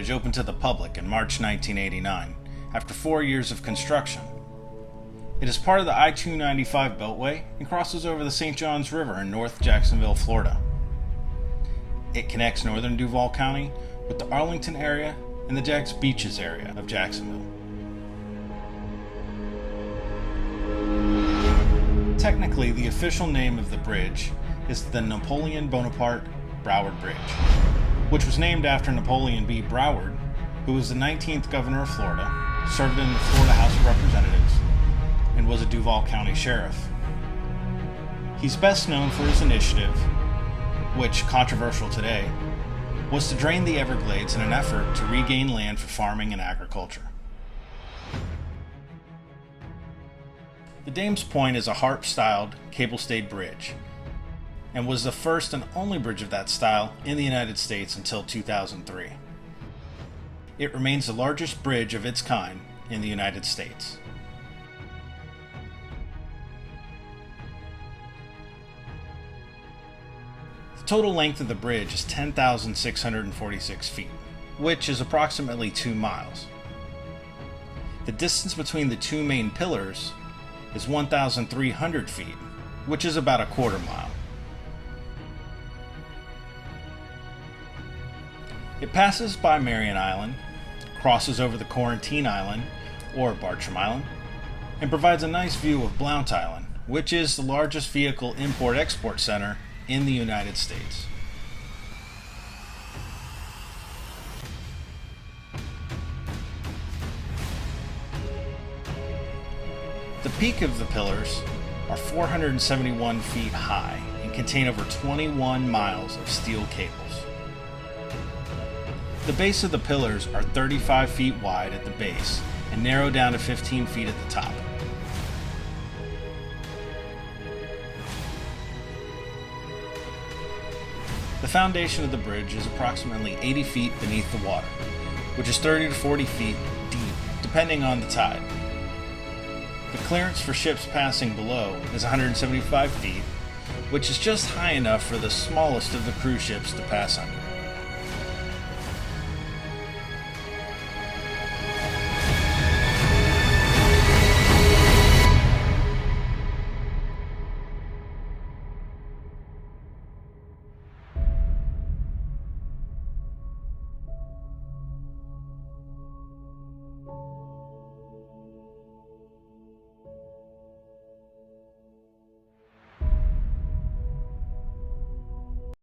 bridge opened to the public in March 1989, after 4 years of construction. It is part of the I-295 Beltway and crosses over the St. Johns River in North Jacksonville, Florida. It connects northern Duval County with the Arlington area and the Jax Beaches area of Jacksonville. Technically, the official name of the bridge is the Napoleon Bonaparte Broward Bridge, which was named after Napoleon B. Broward, who was the 19th governor of Florida, served in the Florida House of Representatives, and was a Duval County sheriff. He's best known for his initiative, which, controversial today, was to drain the Everglades in an effort to regain land for farming and agriculture. The Dames Point is a Harp-styled, cable-stayed bridge, and was the first and only bridge of that style in the United States until 2003. It remains the largest bridge of its kind in the United States. The total length of the bridge is 10,646 feet, which is approximately 2 miles. The distance between the two main pillars is 1,300 feet, which is about a quarter mile. It passes by Marion Island, crosses over the Quarantine Island, or Bartram Island, and provides a nice view of Blount Island, which is the largest vehicle import-export center in the United States. The peak of the pillars are 471 feet high and contain over 21 miles of steel cables. The base of the pillars are 35 feet wide at the base and narrow down to 15 feet at the top. The foundation of the bridge is approximately 80 feet beneath the water, which is 30 to 40 feet deep, depending on the tide. The clearance for ships passing below is 175 feet, which is just high enough for the smallest of the cruise ships to pass under.